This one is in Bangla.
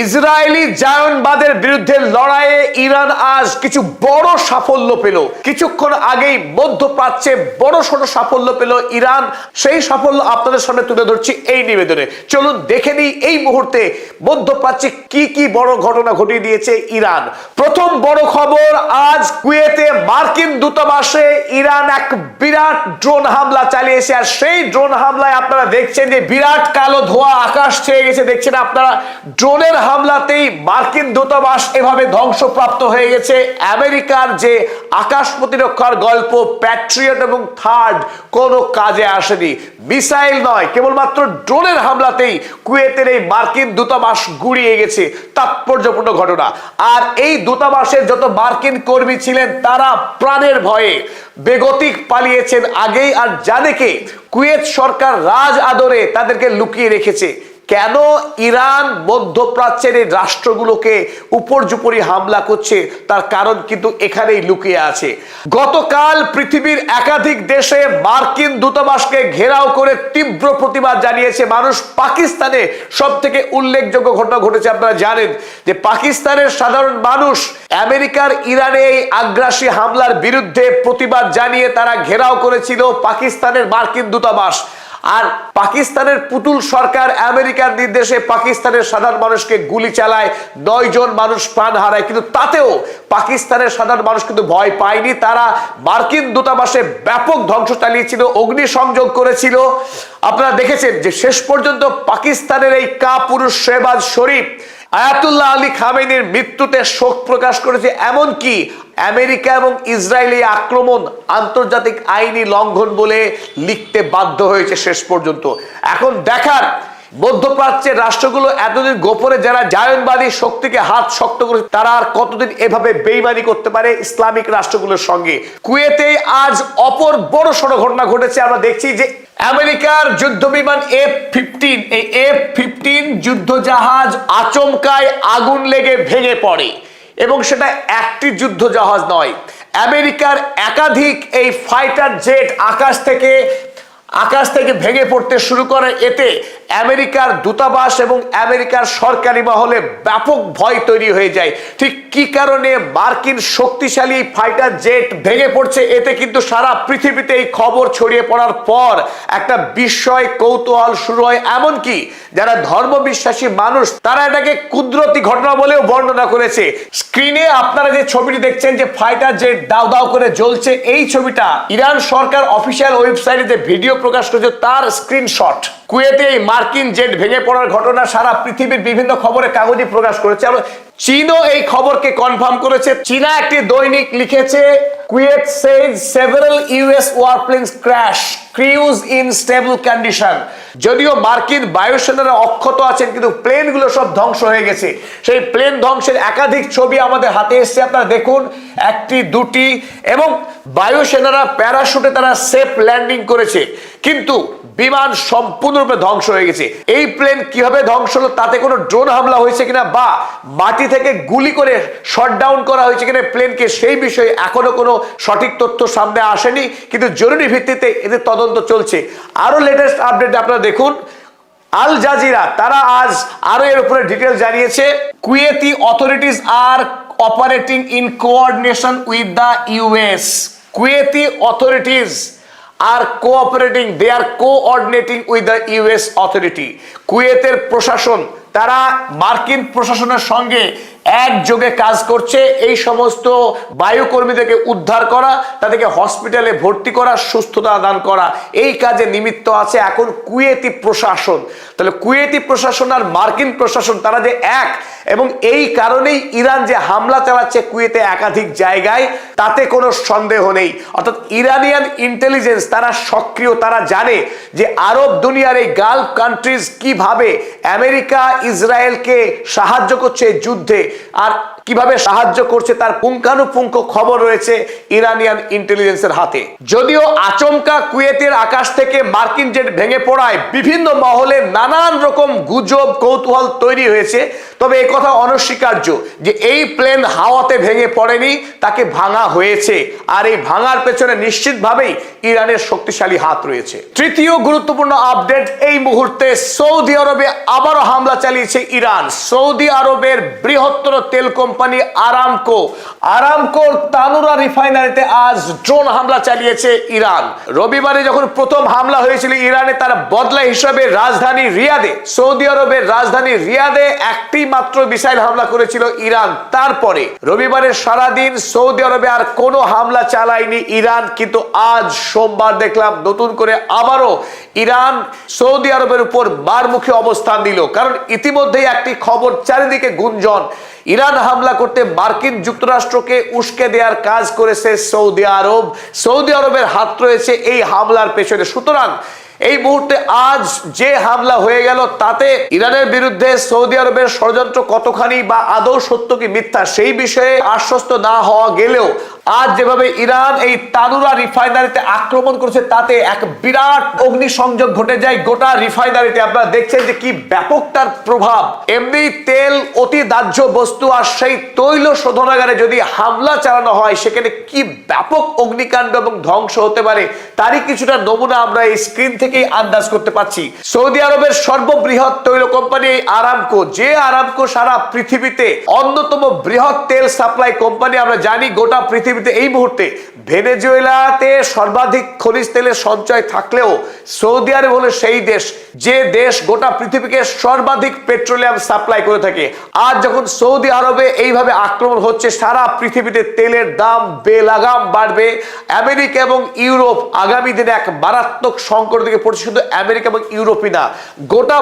ইসরায়েলি জায়নবাদের বিরুদ্ধে লড়াইয়ে ইরান আজ কিছু বড় সাফল্য পেল। কিছুক্ষণ আগেই মধ্যপ্রাচ্যে বড় সড় সাফল্য পেল ইরান। সেই সাফল্য আপনাদের সামনে তুলে ধরছি এই নিবেদনে। চলুন দেখে নিই এই মুহূর্তে মধ্যপ্রাচ্যে কি কি বড় ঘটনা ঘটিয়ে দিয়েছে ইরান। প্রথম বড় খবর, আজ কুয়েতে মার্কিন দূতাবাসে ইরান এক বিরাট ড্রোন হামলা চালিয়েছে। আর সেই ড্রোন হামলায় আপনারা দেখছেন যে বিরাট কালো ধোঁয়া আকাশ ছেয়ে গেছে। দেখছেন আপনারা, ড্রোনের হামলাতেই মার্কিন দূতাবাস এভাবে ধ্বংসপ্রাপ্ত হয়ে গেছে। আমেরিকার যে আকাশ প্রতিরক্ষার গল্প প্যাট্রিয়ট এবং থার্ড কোনো কাজে আসেনি। মিসাইল নয়, কেবলমাত্র ড্রোনের হামলাতেই কুয়েতের এই মার্কিন দূতাবাস গুড়িয়ে গেছে। তাৎপর্যপূর্ণ ঘটনা। আর এই দূতাবাসের যত মার্কিন কর্মী ছিলেন তারা প্রাণের ভয়ে বেগতিক পালিয়েছেন আগেই। আর জানে কে? কুয়েত সরকার রাজ আদরে তাদেরকে লুকিয়ে রেখেছে। কেন ইরান মধ্যপ্রাচ্যের এই রাষ্ট্রগুলোকে উপর্যুপরি হামলা করছে তার কারণ কিন্তু এখানেই লুকিয়ে আছে। গতকাল পৃথিবীর একাধিক দেশে মার্কিন দূতাবাসকে ঘেরাও করে তীব্র প্রতিবাদ জানিয়েছে মানুষ। পাকিস্তানে সব থেকে উল্লেখযোগ্য ঘটনা ঘটেছে। আপনারা জানেন যে পাকিস্তানের সাধারণ মানুষ আমেরিকার ইরানে এই আগ্রাসী হামলার বিরুদ্ধে প্রতিবাদ জানিয়ে তারা ঘেরাও করেছিল পাকিস্তানের মার্কিন দূতাবাস। আর পাকিস্তানের পুতুল সরকার আমেরিকার নির্দেশে পাকিস্তানের সাধারণ মানুষকে গুলি চালায়, 9 জন মানুষ প্রাণ হারায়। কিন্তু তাতেও পাকিস্তানের সাধারণ মানুষ কিন্তু ভয় পায়নি। তারা মার্কিন দূতাবাসে ব্যাপক ধ্বংস চালিয়েছিল, অগ্নিসংযোগ করেছিল। আপনারা দেখেছেন যে শেষ পর্যন্ত পাকিস্তানের এই কাপুরুষ শেহবাজ শরীফ আয়াতুল্লাহ আলী খামেনির মৃত্যুতে শোক প্রকাশ করেছে। এমনকি আমেরিকা এবং ইসরায়েলি আক্রমণ আন্তর্জাতিক আইনি লঙ্ঘন বলে লিখতে বাধ্য হয়েছে শেষ পর্যন্ত। এখন দেখার মধ্যপ্রাচ্যের রাষ্ট্রগুলো এতদিন গোপনে যারা জায়নবাদী শক্তিকে হাত শক্ত করে তারা আর কতদিন এভাবে বেইমানি করতে পারে ইসলামিক রাষ্ট্রগুলোর সঙ্গে। কুয়েতে আজ অপর বড় সড় ঘটনা ঘটেছে। আমরা দেখছি যে আমেরিকার যুদ্ধ বিমান F-15, এই F-15 যুদ্ধ জাহাজ আচমকায় আগুন লেগে ভেঙে পড়ে। এবং সেটা একটি যুদ্ধ জাহাজ নয়, আমেরিকার একাধিক এই ফাইটার জেট আকাশ থেকে ভেঙে পড়তে শুরু করে। এতে আমেরিকার দূতাবাস এবং আমেরিকার সরকারি মহলে ব্যাপক ভয় তৈরি হয়ে যায়। ঠিক কি কারণে মার্কিন শক্তিশালী ফাইটার জেট ভেঙে পড়ছে, এতে কিন্তু সারা পৃথিবীতে এই খবর ছড়িয়ে পড়ার পর একটা বিস্ময় কৌতূহল শুরু হয়। এমনকি যারা ধর্মবিশ্বাসী মানুষ তারা এটাকে কুদরতি ঘটনা বলেও বর্ণনা করেছে। স্ক্রিনে আপনারা যে ছবিটি দেখছেন যে ফাইটার জেট দাউ দাউ করে জ্বলছে, এই ছবিটা ইরান সরকার অফিসিয়াল ওয়েবসাইটে যে ভিডিও প্রকাশ করেছে তার স্ক্রিনশট। কুয়েতে এই মার্কিন জেট ভেঙে পড়ার ঘটনা সারা পৃথিবীর বিভিন্ন খবরে কাগজে প্রকাশ করেছে। আর চীনও এই খবরকে কনফার্ম করেছে। চীনা একটি দৈনিক লিখেছে, Kuwait says several US warplanes crash, crews in stable condition. যদিও মার্কিন বায়ুসেনারা অক্ষত আছেন কিন্তু প্লেনগুলো সব ধ্বংস হয়ে গেছে। সেই প্লেন ধ্বংসের একাধিক ছবি আমাদের হাতে এসছে, আপনারা দেখুন, একটি দুটি। এবং বায়ুসেনারা প্যারাশুটে তারা সেফ ল্যান্ডিং করেছে, কিন্তু বিমান সম্পূর্ণরূপে ধ্বংস হয়ে গেছে। এই প্লেন কিভাবে ধ্বংস হলো, তাতে কোনো ড্রোন হামলা হয়েছে কিনা বা মাটি থেকে গুলি করে শটডাউন করা হয়েছে কিনা প্লেনকে, সেই বিষয়ে এখনো কোনো সঠিক তথ্য সামনে আসেনি। কিন্তু জরুরি ভিত্তিতে এদের তদন্ত চলছে। আরো লেটেস্ট আপডেট আপনারা দেখুন, আল জাজিরা তারা আজ আরো এর উপরে ডিটেইলস জানিয়েছে। কুয়েতি অথরিটিজ আর operating in coordination with the US. Kuwaiti authorities are cooperating, they are coordinating with the US authority. কুয়েতের প্রশাসন তারা মার্কিন প্রশাসনের সঙ্গে একযোগে কাজ করছে এই সমস্ত বায়ুকর্মীদেরকে উদ্ধার করা, তাদেরকে হসপিটালে ভর্তি করা, সুস্থতা দান করা, এই কাজে নিমিত্ত আছে এখন কুয়েতি প্রশাসন। তাহলে কুয়েতি প্রশাসন আর মার্কিন প্রশাসন তারা যে এক, এবং এই কারণেই ইরান যে হামলা চালাচ্ছে কুয়েতে একাধিক জায়গায় তাতে কোনো সন্দেহ নেই। অর্থাৎ ইরানিয়ান ইন্টেলিজেন্স তারা সক্রিয়, তারা জানে যে আরব দুনিয়ার এই গালফ কান্ট্রিজ কিভাবে আমেরিকা ইসরায়েলকে সাহায্য করছে যুদ্ধে। আর কিভাবে সাহায্য করছে তার পুঙ্খানুপুঙ্খ খবর রয়েছে ইরানিয়ান ইন্টেলিজেন্সের হাতে। যদিও আচমকা কুয়েতের আকাশ থেকে মার্কিন জেট ভেঙে পড়ায় বিভিন্ন মহলে নানান রকম গুজব কৌতূহল তৈরি হয়েছে, তবে একথা অনস্বীকার্য যে এই প্লেন হাওয়াতে ভেঙে পড়েনি, তাকে ভাঙা হয়েছে। আর এই ভাঙার পেছনে নিশ্চিতভাবেই ইরানের শক্তিশালী হাত রয়েছে। তৃতীয় গুরুত্বপূর্ণ আপডেট, এই মুহূর্তে সৌদি আরবে আবারও হামলা চালিয়েছে ইরান। সৌদি আরবের বৃহত্তর তেল কোম্পানি আরামকোর তানুরা রিফাইনারিতে আজ ড্রোন হামলা চালিয়েছে ইরান। রবিবারে যখন প্রথম হামলা হয়েছিল ইরানে, তার বদলা হিসেবে রাজধানী রিয়াদে, সৌদি আরবের রাজধানী রিয়াদে একটি মাত্র মিসাইল হামলা করেছিল ইরান। তারপরে রবিবারের সারাদিন সৌদি আরবে আর কোনো হামলা চালায়নি ইরান। কিন্তু আজ সোমবার দেখলাম নতুন করে আবারও ইরান সৌদি আরবের উপর বারমুখী অবস্থান দিল। কারণ ইতিমধ্যেই একটি খবর চারিদিকে গুঞ্জন, ইরান হামলা করতে মার্কিন যুক্তরাষ্ট্রকে উস্কে দেওয়ার কাজ করেছে সৌদি আরব। সৌদি আরবের হাত রয়েছে এই হামলার পেছনে। সুতরাং এই মুহূর্তে আজ যে হামলা হয়ে গেল, তাতে ইরানের বিরুদ্ধে সৌদি আরবের ষড়যন্ত্র কতখানি বা আদৌ সত্য কি মিথ্যা সেই বিষয়ে আশ্বস্ত না হওয়া গেলেও আজ যেভাবে ইরান এই তানুরা রিফাইনারিতে আক্রমণ করেছে, তাতে এক বিরাট অগ্নিসংযোগ ঘটে যায় গোটা রিফাইনারিতে। আপনারা দেখছেন যে কি ব্যাপক তার প্রভাব। এমনি তেল অতি দাহ্য বস্তু, আর সেই তৈল শোধনাগারে যদি হামলা চালানো হয়, সেখানে কি ব্যাপক অগ্নিকাণ্ড এবং ধ্বংস হতে পারে তারই কিছুটা নমুনা আমরা এই স্ক্রিন থেকেই আন্দাজ করতে পারছি। সৌদি আরবের সর্ববৃহৎ তৈল কোম্পানি আরামকো, যে আরামকো সারা পৃথিবীতে অন্যতম বৃহৎ তেল সাপ্লাই কোম্পানি। আমরা জানি গোটা পৃথিবীতে এই মুহূর্তে ভেনেজুয়েলাতে সর্বাধিক খনিজ তেলের সঞ্চয় থাকলেও সৌদি আরব হলো সেই দেশ যে দেশ গোটা পৃথিবীকে সর্বাধিক পেট্রোলিয়াম সাপ্লাই করে থাকে। আজ যখন সৌদি আরবে এইভাবে আক্রমণ হচ্ছে, সারা পৃথিবীতে তেলের দাম বেলাগাম বাড়বে। আমেরিকা এবং ইউরোপ আগামী দিনে এক মারাত্মক সংকটের দিকে পড়ছে। শুধু আমেরিকা এবং ইউরোপই না, গোটা